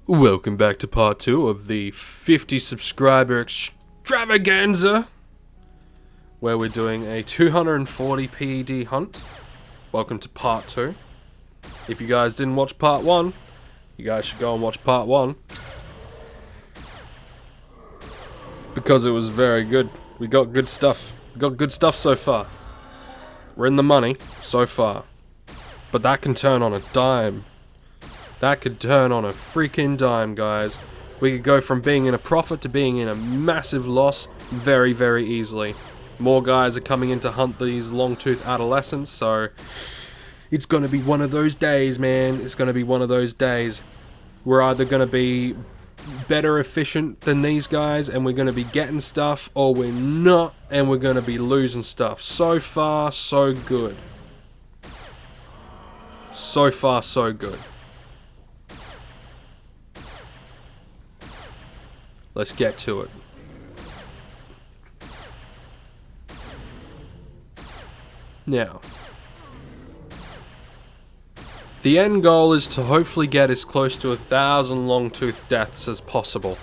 Welcome back to part 2 of the 50 subscriber extravaganza, where we're doing a 240 PED hunt. Welcome to part 2. If you guys didn't watch part 1, you guys should go and watch part 1, because it was very good. We got good stuff. We got good stuff so far. We're in the money so far, but that can turn on a dime. That could turn on a freaking dime, guys. We could go from being in a profit to being in a massive loss very, very easily. More guys are coming in to hunt these long-toothed adolescents, so it's gonna be one of those days, man. It's gonna be one of those days. We're either gonna be better efficient than these guys and we're gonna be getting stuff, or we're not and we're gonna be losing stuff. So far, so good. So far, so good. Let's get to it. Now, the end goal is to hopefully get as close to 1,000 long-tooth deaths as possible.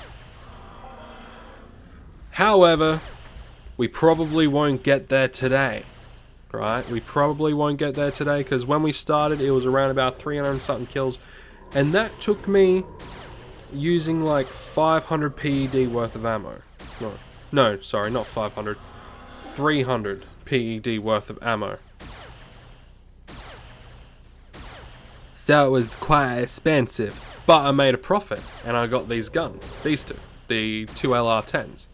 However, we probably won't get there today, right? We probably won't get there today because when we started it was around about 300 and something kills, and that took me using like 500 PED worth of ammo. No, sorry, not 500. 300 PED worth of ammo. So it was quite expensive. But I made a profit, and I got these guns. These two. The two LR10s.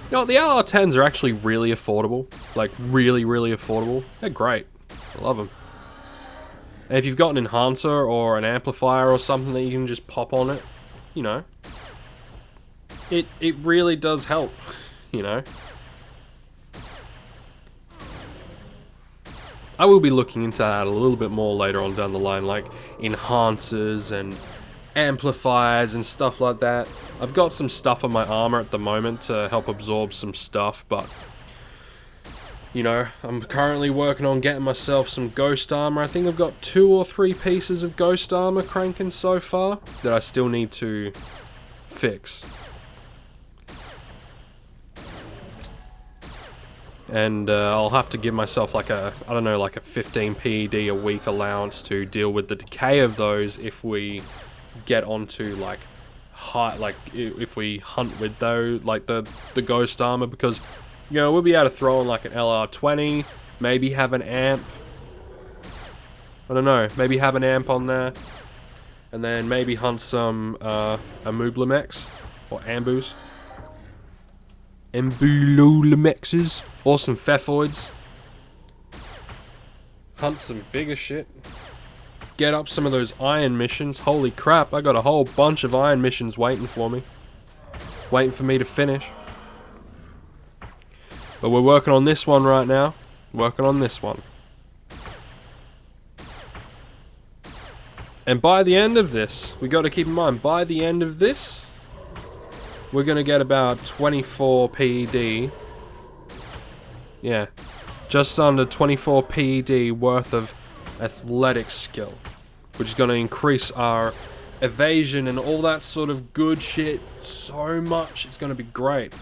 You know, the LR10s are actually really affordable. Like, really, really affordable. They're great. I love them. And if you've got an enhancer or an amplifier or something that you can just pop on it, you know, it really does help, you know. I will be looking into that a little bit more later on down the line, like enhancers and amplifiers and stuff like that. I've got some stuff on my armor at the moment to help absorb some stuff, but you know, I'm currently working on getting myself some ghost armor. I think I've got 2 or 3 pieces of ghost armor cranking so far that I still need to fix. And I'll have to give myself like a, I don't know, like a 15 PED a week allowance to deal with the decay of those if we get onto like high, like if we hunt with those, like the ghost armor, because you know, we'll be able to throw in like an LR20, maybe have an amp. I don't know, maybe have an amp on there. And then maybe hunt some Ambulamexes or Ambus. Ambulamexes or some Pfeffoids. Hunt some bigger shit. Get up some of those iron missions. Holy crap, I got a whole bunch of iron missions waiting for me. Waiting for me to finish. But we're working on this one right now. Working on this one. And by the end of this, we got to keep in mind, by the end of this, we're going to get about 24 PED. Yeah. Just under 24 PED worth of athletic skill. Which is going to increase our evasion and all that sort of good shit so much. It's going to be great.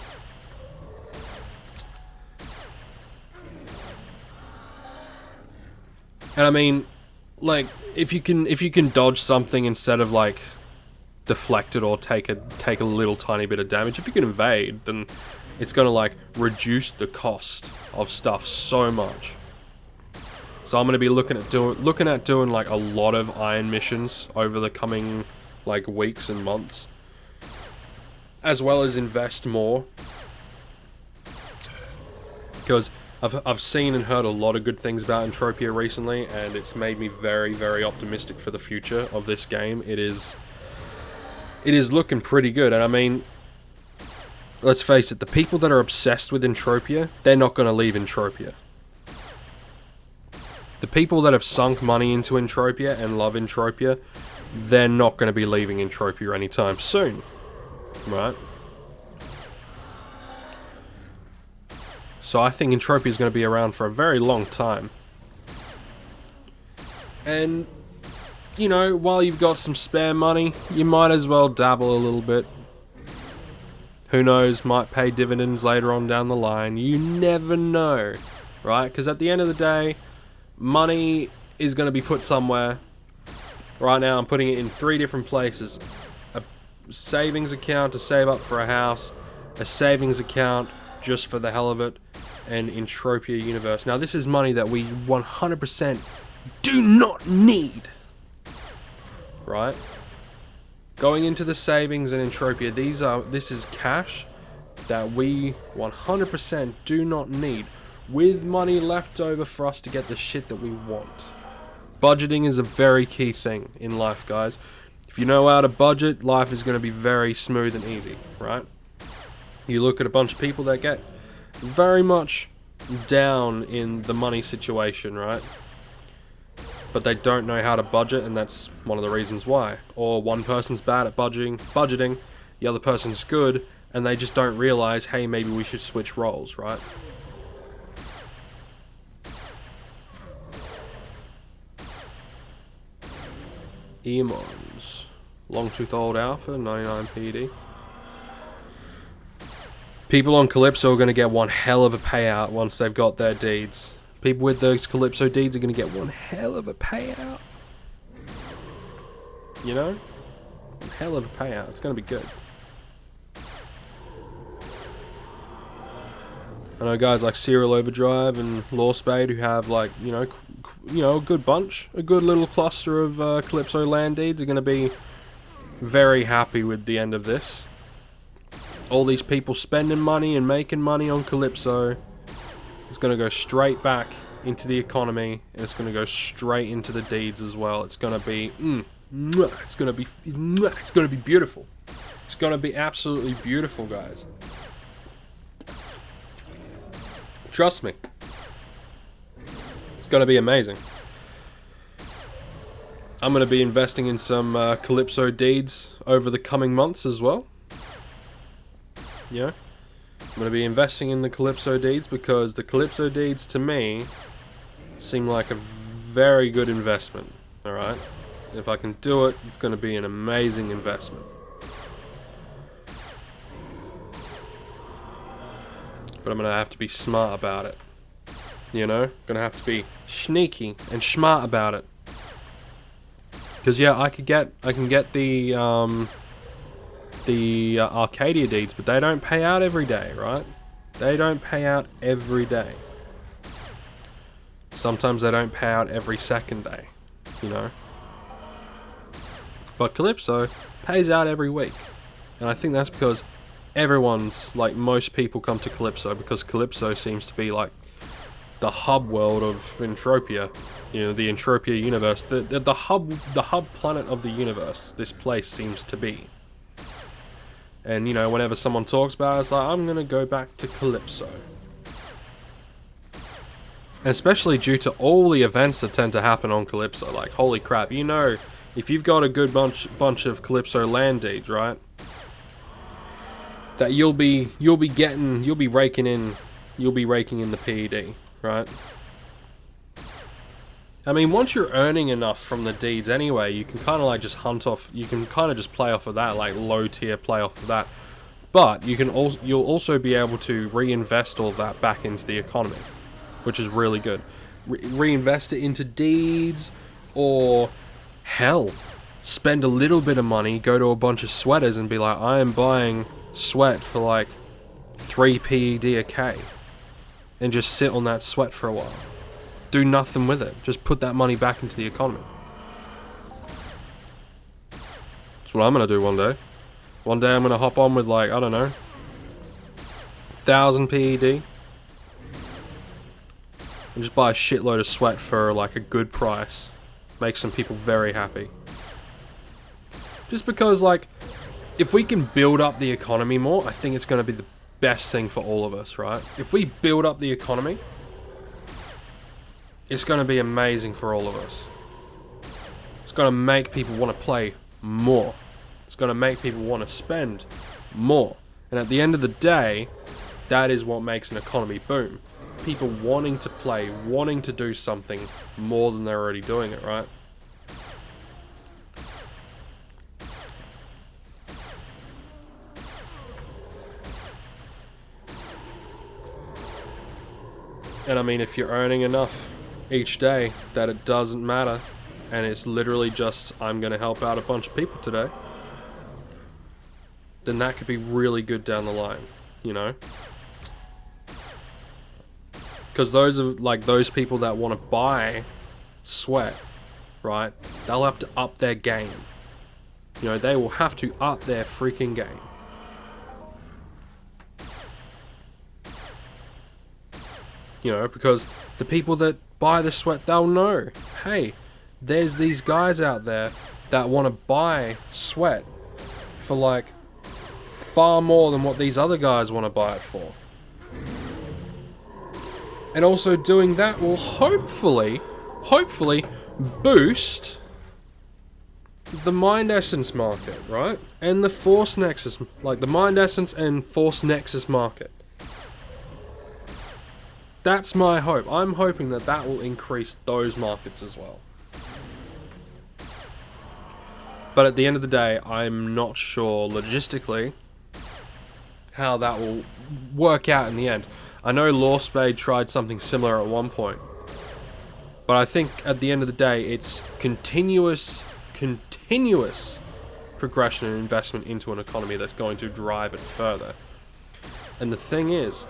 And I mean, like, if you can dodge something instead of like deflect it or take a little tiny bit of damage, if you can evade, then it's gonna like reduce the cost of stuff so much. So I'm gonna be looking at doing like a lot of iron missions over the coming like weeks and months, as well as invest more, because I've seen and heard a lot of good things about Entropia recently, and it's made me very, very optimistic for the future of this game. It is looking pretty good, and I mean, let's face it, the people that are obsessed with Entropia, they're not going to leave Entropia. The people that have sunk money into Entropia and love Entropia, they're not going to be leaving Entropia anytime soon, right? So I think Entropia is going to be around for a very long time. And you know, while you've got some spare money, you might as well dabble a little bit. Who knows, might pay dividends later on down the line. You never know, right? Because at the end of the day, money is going to be put somewhere. Right now, I'm putting it in 3 different places. A savings account to save up for a house, a savings account just for the hell of it, and Entropia Universe. Now, this is money that we 100% do not need, right? Going into the savings and Entropia, this is cash that we 100% do not need, with money left over for us to get the shit that we want. Budgeting is a very key thing in life, guys. If you know how to budget, life is going to be very smooth and easy, right? You look at a bunch of people that get very much down in the money situation, right? But they don't know how to budget, and that's one of the reasons why. Or one person's bad at budgeting, the other person's good, and they just don't realize, hey, maybe we should switch roles, right? Emons. Longtooth Old Alpha, 99 PD. People on Calypso are going to get one hell of a payout once they've got their deeds. People with those Calypso deeds are going to get one hell of a payout. You know? One hell of a payout. It's going to be good. I know guys like Serial Overdrive and Lawspade who have, like, you know, a good bunch, a good little cluster of Calypso land deeds are going to be very happy with the end of this. All these people spending money and making money on Calypso is going to go straight back into the economy, and it's going to go straight into the deeds as well. It's going to be, it's going to be beautiful. It's going to be absolutely beautiful, guys. Trust me. It's going to be amazing. I'm going to be investing in some Calypso deeds over the coming months as well. Yeah. I'm going to be investing in the Calypso deeds because the Calypso deeds, to me, seem like a very good investment. Alright? If I can do it, it's going to be an amazing investment. But I'm going to have to be smart about it. You know? Going to have to be sneaky and smart about it. Because yeah, I can get the Arcadia deeds, but they don't pay out every day, right? They don't pay out every day. Sometimes they don't pay out every second day, you know? But Calypso pays out every week. And I think that's because everyone's, like, most people come to Calypso because Calypso seems to be like the hub world of Entropia. You know, the Entropia universe, the hub planet of the universe. This place seems to be. And you know, whenever someone talks about it, it's like, I'm gonna go back to Calypso. And especially due to all the events that tend to happen on Calypso. Like, holy crap! You know, if you've got a good bunch of Calypso land deeds, right? That you'll be raking in the PED, right? I mean, once you're earning enough from the deeds anyway, you can kind of like just you can kind of just play off of that, like low tier play off of that. But you'll also be able to reinvest all that back into the economy, which is really good. Reinvest it into deeds, or hell, spend a little bit of money, go to a bunch of sweaters and be like, I am buying sweat for like 3 PED a K, and just sit on that sweat for a while. Do nothing with it. Just put that money back into the economy. That's what I'm going to do one day. One day I'm going to hop on with, like, I don't know, 1,000 PED. And just buy a shitload of sweat for, like, a good price. Make some people very happy. Just because, like, if we can build up the economy more, I think it's going to be the best thing for all of us, right? If we build up the economy, it's going to be amazing for all of us. It's going to make people want to play more. It's going to make people want to spend more. And at the end of the day, that is what makes an economy boom. People wanting to play, wanting to do something more than they're already doing it, right? And I mean, if you're earning enough each day that it doesn't matter, and it's literally just, I'm going to help out a bunch of people today, then that could be really good down the line, you know? Because those are like those people that want to buy sweat, right? They'll have to up their game. You know, they will have to up their freaking game. You know, because the people that buy the sweat, they'll know, hey, there's these guys out there that want to buy sweat for like far more than what these other guys want to buy it for. And also doing that will hopefully boost the Mind Essence market, right? And the Force Nexus, like the Mind Essence and Force Nexus market. That's my hope. I'm hoping that that will increase those markets as well. But at the end of the day, I'm not sure logistically how that will work out in the end. I know Lawspade tried something similar at one point. But I think at the end of the day, it's continuous progression and investment into an economy that's going to drive it further. And the thing is,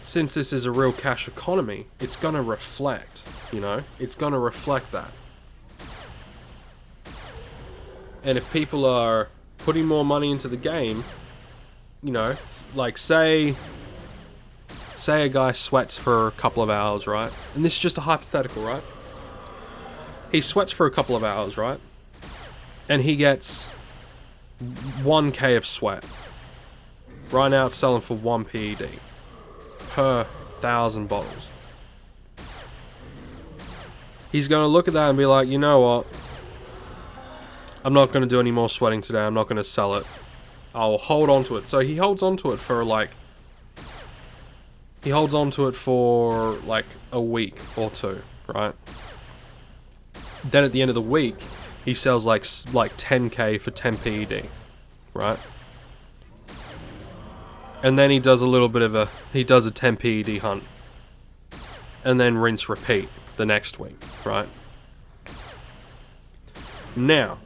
since this is a real cash economy, it's going to reflect, you know? It's going to reflect that. And if people are putting more money into the game, you know, like say a guy sweats for a couple of hours, right? And this is just a hypothetical, right? He sweats for a couple of hours, right? And he gets 1k of sweat. Right now it's selling for 1 PED per 1,000 bottles. He's going to look at that and be like, you know what? I'm not going to do any more sweating today. I'm not going to sell it. I'll hold on to it. So he holds on to it for like... He holds on to it for like a week or two, right? Then at the end of the week, he sells like 10k for 10 PED, right? And then he does a little bit of a... He does a 10 PED hunt. And then rinse repeat the next week, right? Now,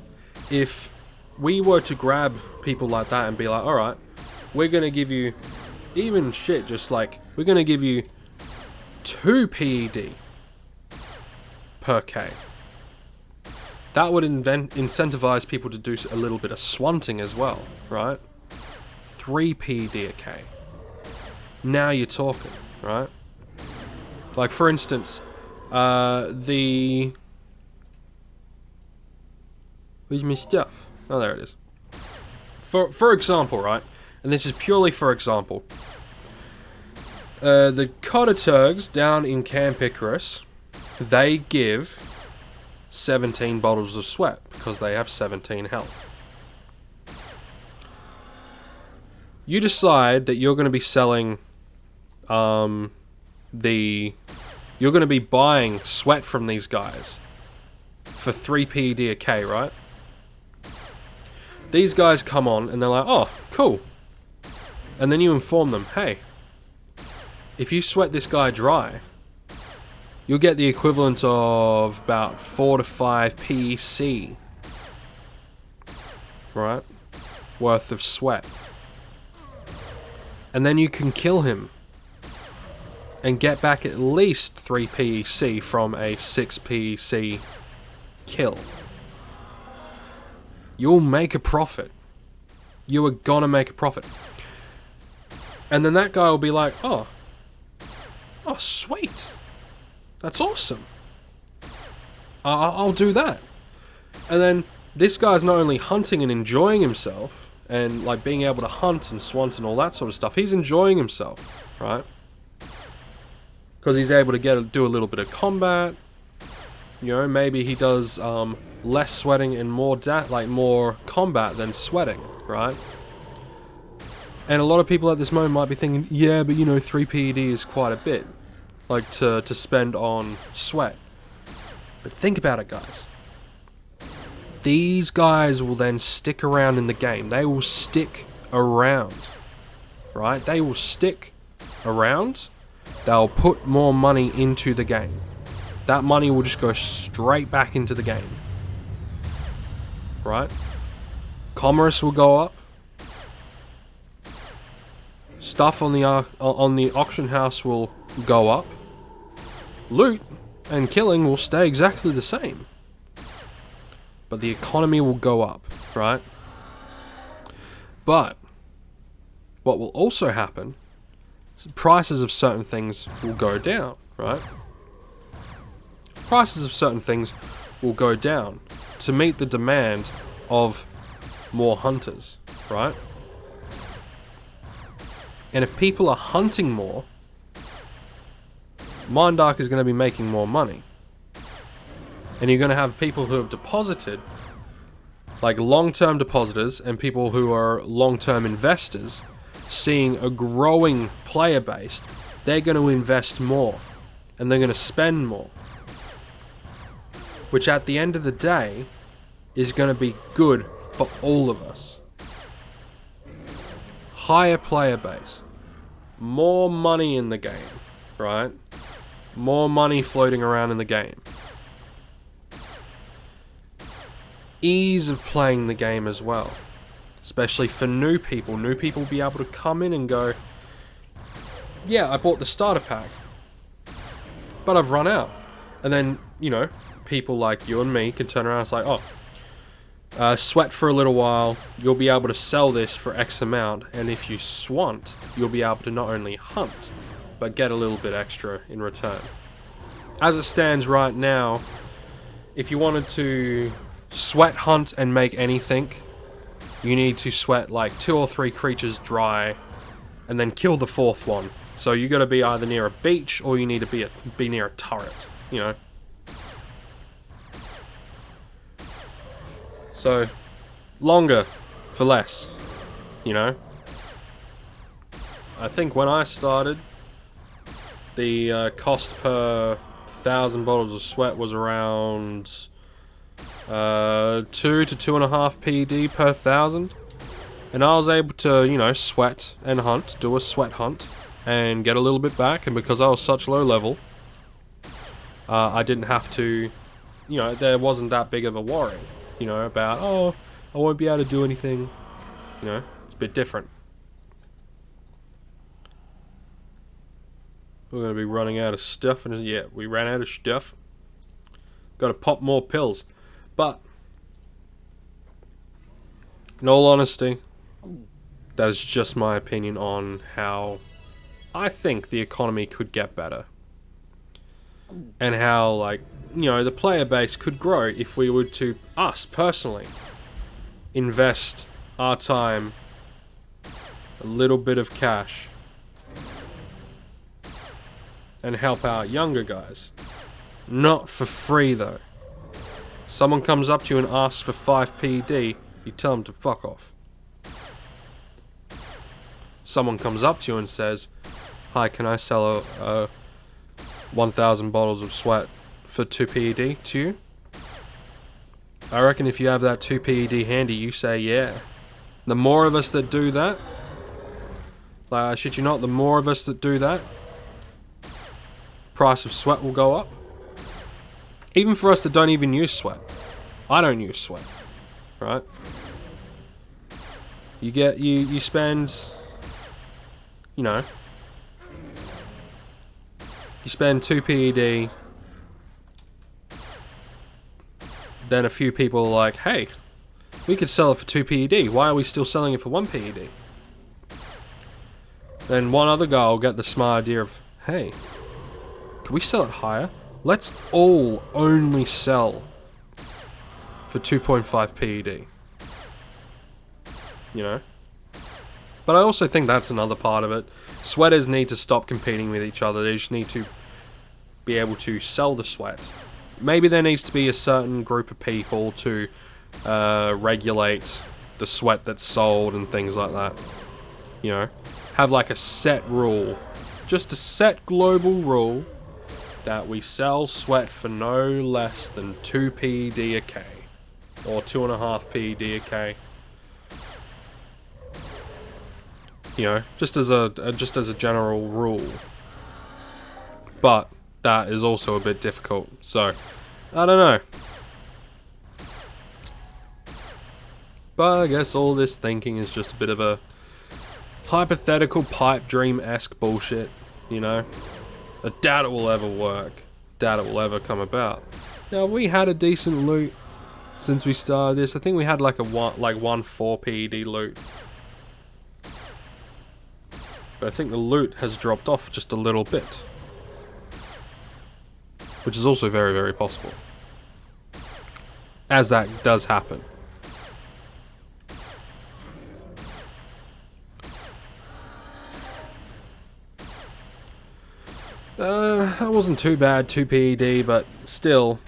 if we were to grab people like that and be like, alright, we're going to give you... Even shit, just like... We're going to give you 2 PED per K. That would incentivize people to do a little bit of swanting as well, right? 3 PED a K. Now you're talking, right? Like for instance, where's my stuff? Oh, there it is. For example, right? And this is purely for example. The Codaturgs down in Camp Icarus, they give 17 bottles of sweat because they have 17 health. You decide that you're going to be selling you're going to be buying sweat from these guys for 3 PED a K, right? These guys come on and they're like, oh, cool. And then you inform them, hey, if you sweat this guy dry, you'll get the equivalent of about 4 to 5 PEC, right, worth of sweat. And then you can kill him and get back at least 3 PEC from a 6 PEC kill. You'll make a profit. You are gonna make a profit. And then that guy will be like, oh, sweet. That's awesome. I'll do that. And then this guy's not only hunting and enjoying himself, and like being able to hunt and swant and all that sort of stuff, he's enjoying himself, right? Because he's able to do a little bit of combat. You know, maybe he does less sweating and more combat than sweating, right? And a lot of people at this moment might be thinking, yeah, but you know, 3 PED is quite a bit, like to spend on sweat. But think about it, guys. These guys will then stick around in the game. They will stick around, right? They will stick around, they'll put more money into the game. That money will just go straight back into the game. Right? Commerce will go up. Stuff on the auction house will go up. Loot and killing will stay exactly the same. But the economy will go up, right? But what will also happen is prices of certain things will go down, right? Prices of certain things will go down to meet the demand of more hunters, right? And if people are hunting more, Mindark is going to be making more money. And you're going to have people who have deposited, like long-term depositors and people who are long-term investors, seeing a growing player base. They're going to invest more and they're going to spend more, which at the end of the day is going to be good for all of us. Higher player base, more money in the game, right? More money floating around in the game. Ease of playing the game as well, especially for new people. New people will be able to come in and go, yeah, I bought the starter pack, but I've run out. And then, you know, people like you and me can turn around and say, oh, sweat for a little while, you'll be able to sell this for X amount, and if you swant, you'll be able to not only hunt, but get a little bit extra in return. As it stands right now, if you wanted to sweat hunt and make anything, you need to sweat like 2 or 3 creatures dry, and then kill the 4th one. So you got to be either near a beach, or you need to be near a turret, you know. So, longer for less, you know. I think when I started, the cost per 1,000 bottles of sweat was around 2 to 2.5 PD per 1,000. And I was able to, you know, sweat and hunt, do a sweat hunt, and get a little bit back. And because I was such low level, I didn't have to, you know, there wasn't that big of a worry. You know, about, oh, I won't be able to do anything. You know, it's a bit different. We're going to be running out of stuff, and yeah, we ran out of stuff. Got to pop more pills. But, in all honesty, that is just my opinion on how I think the economy could get better. And how, like, you know, the player base could grow if we were to, us personally, invest our time, a little bit of cash, and help out younger guys. Not for free though. Someone comes up to you and asks for 5 PD, you tell them to fuck off. Someone comes up to you and says, hi, can I sell a 1,000 bottles of sweat for 2 PED to you? I reckon if you have that 2 PED handy, you say yeah. The more of us that do that, like, shit you not, the more of us that do that, price of sweat will go up. Even for us that don't even use sweat. I don't use sweat, right? You spend, you know, you spend 2 PED, then a few people are like, hey, we could sell it for 2 PED, why are we still selling it for 1 PED? Then one other guy will get the smart idea of, hey, can we sell it higher? Let's all only sell for 2.5 PED. You know? But I also think that's another part of it. Sweaters need to stop competing with each other. They just need to be able to sell the sweat. Maybe there needs to be a certain group of people to regulate the sweat that's sold and things like that. You know? Have like a set rule. Just a set global rule that we sell sweat for no less than 2 PED a K. Or 2.5 PED a K. You know, just as a general rule. But that is also a bit difficult. So, I don't know. But I guess all this thinking is just a bit of a hypothetical pipe dream-esque bullshit, you know? I doubt it will ever work. Doubt it will ever come about. Now, we had a decent loot since we started this. I think we had like one 4 PED loot. But I think the loot has dropped off just a little bit. Which is also very, very possible. As that does happen. That wasn't too bad, 2 PED, but still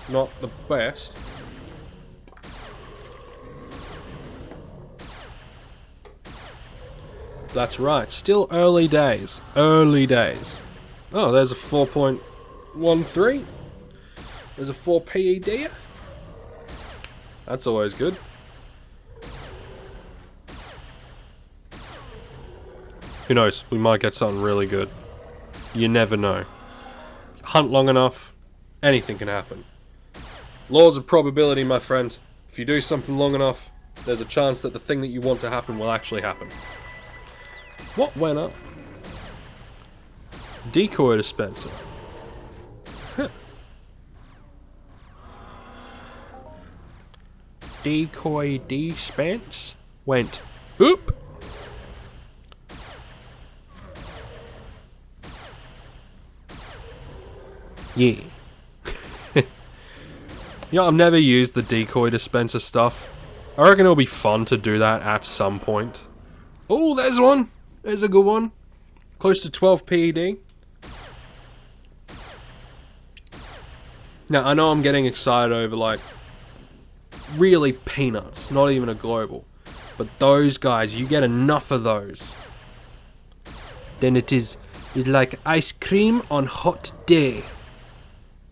not the best. That's right, still early days. Early days. Oh, there's a 4.13. There's a 4 PED. That's always good. Who knows? We might get something really good. You never know. Hunt long enough, anything can happen. Laws of probability, my friend. If you do something long enough, there's a chance that the thing that you want to happen will actually happen. What went up? Decoy dispenser. Decoy dispense went oop. Yeah. You know, I've never used the decoy dispenser stuff. I reckon it'll be fun to do that at some point. Oh, there's one. There's a good one. Close to 12 PED. Now, I know I'm getting excited over, like, really peanuts. Not even a global. But those guys, you get enough of those. Then it's like ice cream on hot day.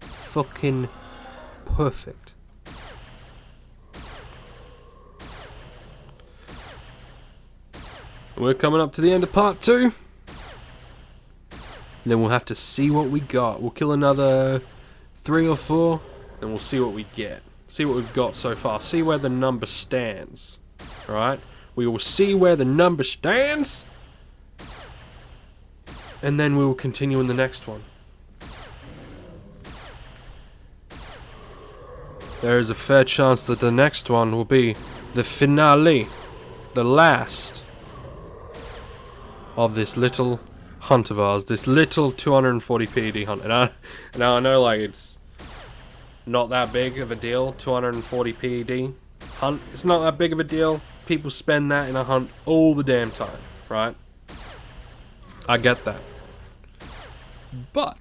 Fucking perfect. We're coming up to the end of part 2. Then we'll have to see what we got. We'll kill another 3 or 4, and we'll see what we get. See what we've got so far. See where the number stands. Alright? We will see where the number stands. And then we will continue in the next one. There is a fair chance that the next one will be the finale. The last of this little hunt of ours. This little 240 PED hunt. And I know, like, it's not that big of a deal. 240 PED hunt. It's not that big of a deal. People spend that in a hunt all the damn time. Right? I get that. But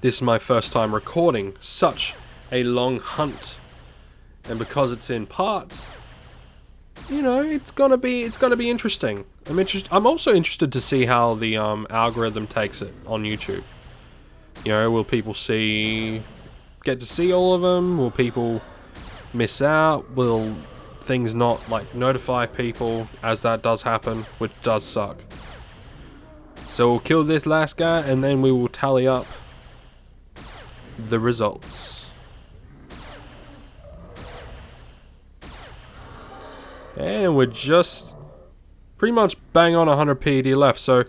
this is my first time recording such a long hunt, and because it's in parts, you know, it's gonna be interesting. I'm also interested to see how the algorithm takes it on YouTube. You know, will people get to see all of them? Will people miss out? Will things not, like, notify people as that does happen, which does suck. So we'll kill this last guy, and then we will tally up the results. And we're just pretty much bang on 100 PED left. So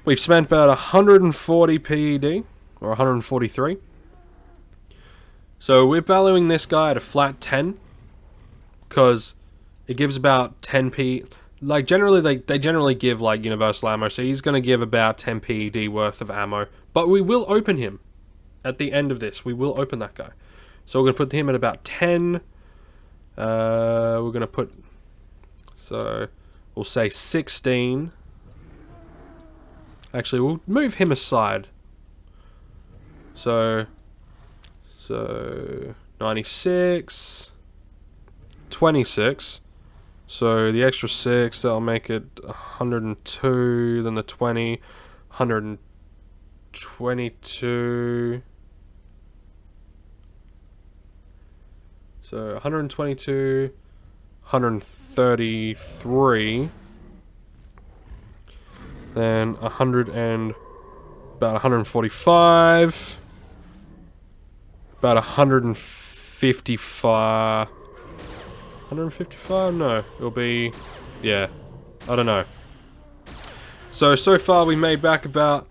we've spent about 140 PED, or 143. So we're valuing this guy at a flat 10, because it gives about 10 PED. Like, generally, they generally give, like, universal ammo, so he's going to give about 10 PED worth of ammo. But we will open him. At the end of this, we will open that guy. So we're going to put him at about 10. We're going to put... So, we'll say 16. Actually, we'll move him aside. So 96. 26. So the extra 6, that'll make it 102, then the 20, 122. So So 122, 133, then 100 and about 145, about 155, 155? No, it'll be, yeah, I don't know. So far we made back about,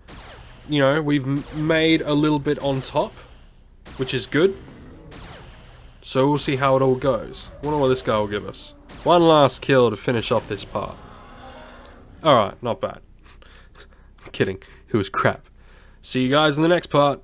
you know, we've made a little bit on top, which is good. So we'll see how it all goes. Wonder what this guy will give us. One last kill to finish off this part. Alright, not bad. I'm kidding. It was crap. See you guys in the next part.